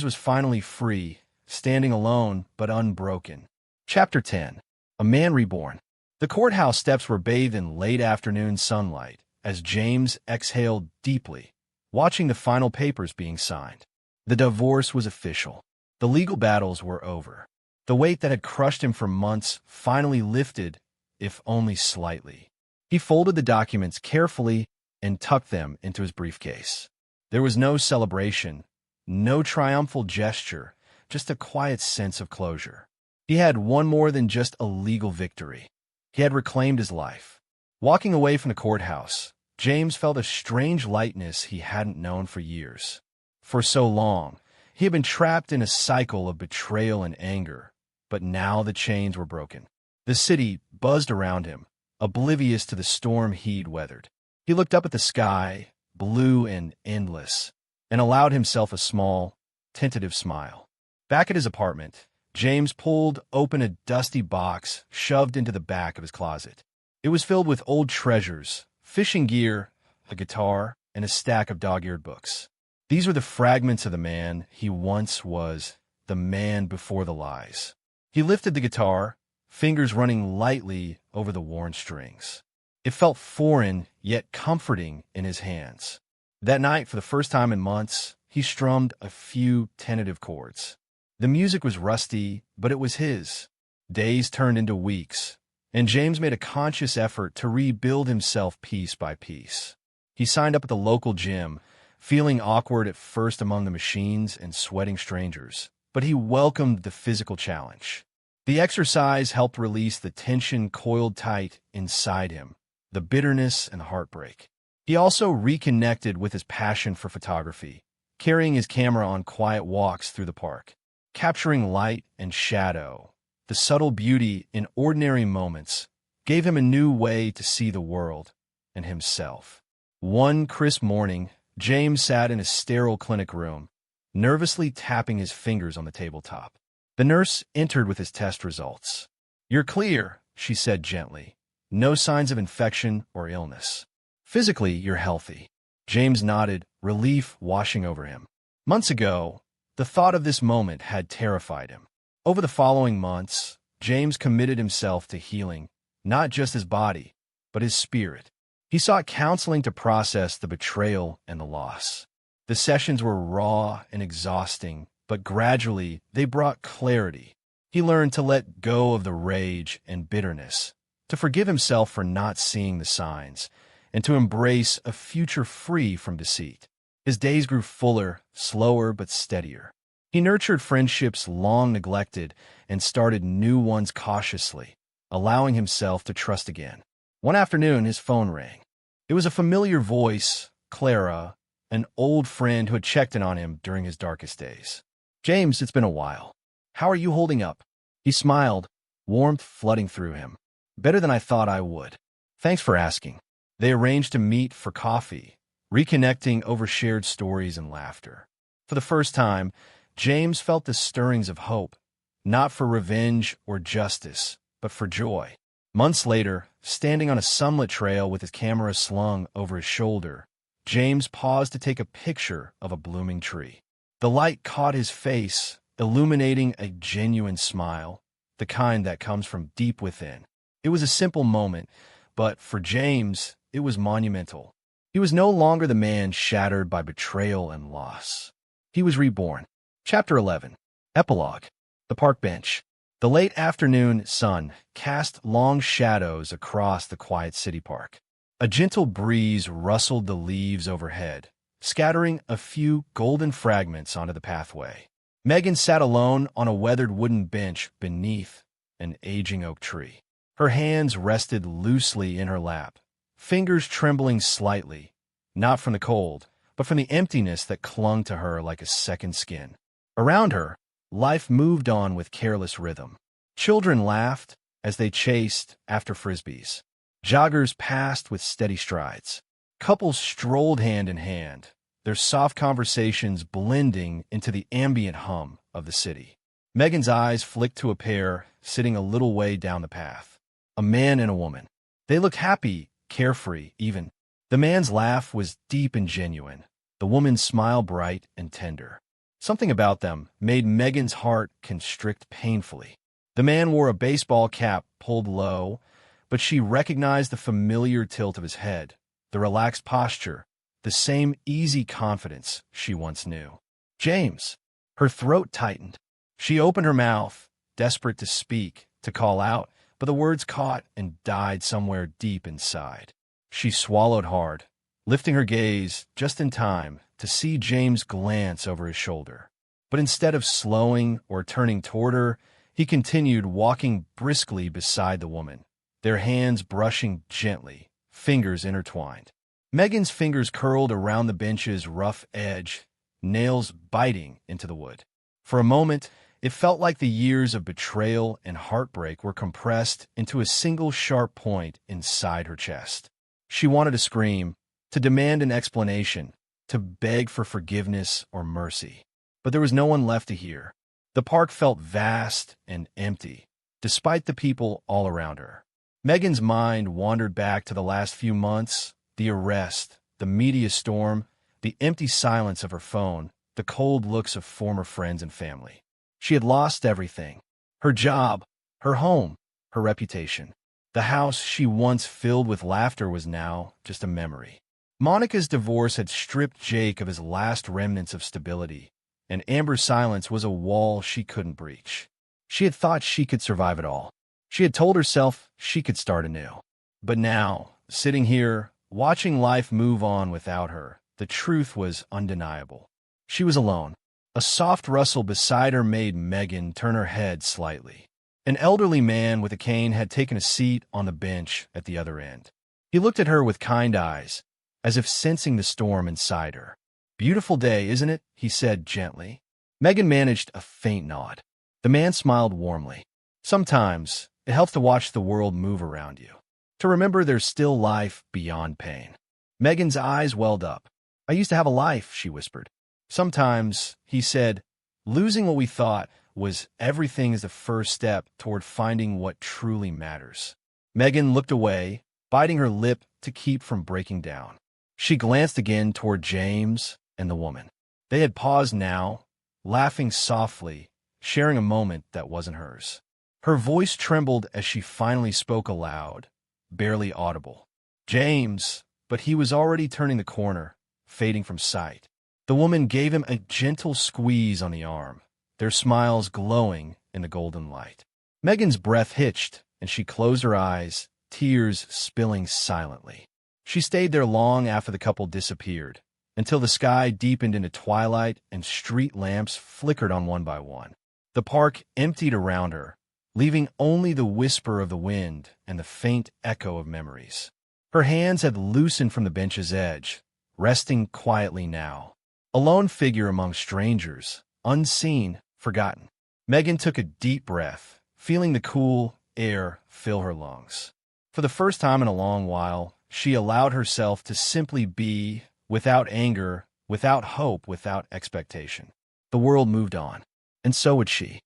was finally free, standing alone but unbroken. Chapter 10. A Man Reborn. The courthouse steps were bathed in late afternoon sunlight as James exhaled deeply, watching the final papers being signed. The divorce was official. The legal battles were over. The weight that had crushed him for months finally lifted, if only slightly. He folded the documents carefully and tucked them into his briefcase. There was no celebration, no triumphal gesture, just a quiet sense of closure. He had won more than just a legal victory. He had reclaimed his life. Walking away from the courthouse, James felt a strange lightness he hadn't known for years. For so long, he had been trapped in a cycle of betrayal and anger, but now the chains were broken. The city buzzed around him, oblivious to the storm he'd weathered. He looked up at the sky, blue and endless, and allowed himself a small, tentative smile. Back at his apartment, James pulled open a dusty box shoved into the back of his closet. It was filled with old treasures, fishing gear, a guitar, and a stack of dog-eared books. These were the fragments of the man he once was, the man before the lies. He lifted the guitar, fingers running lightly over the worn strings. It felt foreign, yet comforting in his hands. That night, for the first time in months, he strummed a few tentative chords. The music was rusty, but it was his. Days turned into weeks, and James made a conscious effort to rebuild himself piece by piece. He signed up at the local gym, feeling awkward at first among the machines and sweating strangers, but he welcomed the physical challenge. The exercise helped release the tension coiled tight inside him, the bitterness and heartbreak. He also reconnected with his passion for photography, carrying his camera on quiet walks through the park, capturing light and shadow. The subtle beauty in ordinary moments gave him a new way to see the world and himself. One crisp morning, James sat in a sterile clinic room, nervously tapping his fingers on the tabletop. The nurse entered with his test results. "You're clear," she said gently. "No signs of infection or illness. Physically, you're healthy." James nodded, relief washing over him. Months ago, the thought of this moment had terrified him. Over the following months, James committed himself to healing, not just his body, but his spirit. He sought counseling to process the betrayal and the loss. The sessions were raw and exhausting, but gradually they brought clarity. He learned to let go of the rage and bitterness, to forgive himself for not seeing the signs, and to embrace a future free from deceit. His days grew fuller, slower but steadier. He nurtured friendships long neglected and started new ones cautiously, allowing himself to trust again. One afternoon, his phone rang. It was a familiar voice, Clara, an old friend who had checked in on him during his darkest days. "James, it's been a while. How are you holding up?" He smiled, warmth flooding through him. "Better than I thought I would. Thanks for asking." They arranged to meet for coffee, reconnecting over shared stories and laughter. For the first time, James felt the stirrings of hope, not for revenge or justice, but for joy. Months later, standing on a sunlit trail with his camera slung over his shoulder, James paused to take a picture of a blooming tree. The light caught his face, illuminating a genuine smile, the kind that comes from deep within. It was a simple moment, but for James, it was monumental. He was no longer the man shattered by betrayal and loss. He was reborn. Chapter 11. Epilogue. The park bench. The late afternoon sun cast long shadows across the quiet city park. A gentle breeze rustled the leaves overhead, scattering a few golden fragments onto the pathway. Megan sat alone on a weathered wooden bench beneath an aging oak tree. Her hands rested loosely in her lap, fingers trembling slightly, not from the cold, but from the emptiness that clung to her like a second skin. Around her, life moved on with careless rhythm. Children laughed as they chased after frisbees. Joggers passed with steady strides. Couples strolled hand in hand, their soft conversations blending into the ambient hum of the city. Megan's eyes flicked to a pair sitting a little way down the path. A man and a woman. They looked happy, carefree, even. The man's laugh was deep and genuine, the woman's smile bright and tender. Something about them made Megan's heart constrict painfully. The man wore a baseball cap pulled low, but she recognized the familiar tilt of his head, the relaxed posture, the same easy confidence she once knew. "James." Her throat tightened. She opened her mouth, desperate to speak, to call out, but the words caught and died somewhere deep inside. She swallowed hard, lifting her gaze just in time to see James glance over his shoulder. But instead of slowing or turning toward her, he continued walking briskly beside the woman, their hands brushing gently, fingers intertwined. Megan's fingers curled around the bench's rough edge, nails biting into the wood. For a moment, it felt like the years of betrayal and heartbreak were compressed into a single sharp point inside her chest. She wanted to scream, to demand an explanation, to beg for forgiveness or mercy. But there was no one left to hear. The park felt vast and empty, despite the people all around her. Megan's mind wandered back to the last few months, the arrest, the media storm, the empty silence of her phone, the cold looks of former friends and family. She had lost everything. Her job, her home, her reputation. The house she once filled with laughter was now just a memory. Monica's divorce had stripped Jake of his last remnants of stability, and Amber's silence was a wall she couldn't breach. She had thought she could survive it all. She had told herself she could start anew. But now, sitting here, watching life move on without her, the truth was undeniable. She was alone. A soft rustle beside her made Megan turn her head slightly. An elderly man with a cane had taken a seat on the bench at the other end. He looked at her with kind eyes, as if sensing the storm inside her. "Beautiful day, isn't it?" he said gently. Megan managed a faint nod. The man smiled warmly. "Sometimes it helps to watch the world move around you, to remember there's still life beyond pain." Megan's eyes welled up. "I used to have a life," she whispered. "Sometimes," he said, "losing what we thought was everything is the first step toward finding what truly matters." Megan looked away, biting her lip to keep from breaking down. She glanced again toward James and the woman. They had paused now, laughing softly, sharing a moment that wasn't hers. Her voice trembled as she finally spoke aloud, barely audible. "James," but he was already turning the corner, fading from sight. The woman gave him a gentle squeeze on the arm, their smiles glowing in the golden light. Megan's breath hitched, and she closed her eyes, tears spilling silently. She stayed there long after the couple disappeared, until the sky deepened into twilight and street lamps flickered on one by one. The park emptied around her, leaving only the whisper of the wind and the faint echo of memories. Her hands had loosened from the bench's edge, resting quietly now. A lone figure among strangers, unseen, forgotten. Megan took a deep breath, feeling the cool air fill her lungs. For the first time in a long while, she allowed herself to simply be, without anger, without hope, without expectation. The world moved on, and so would she.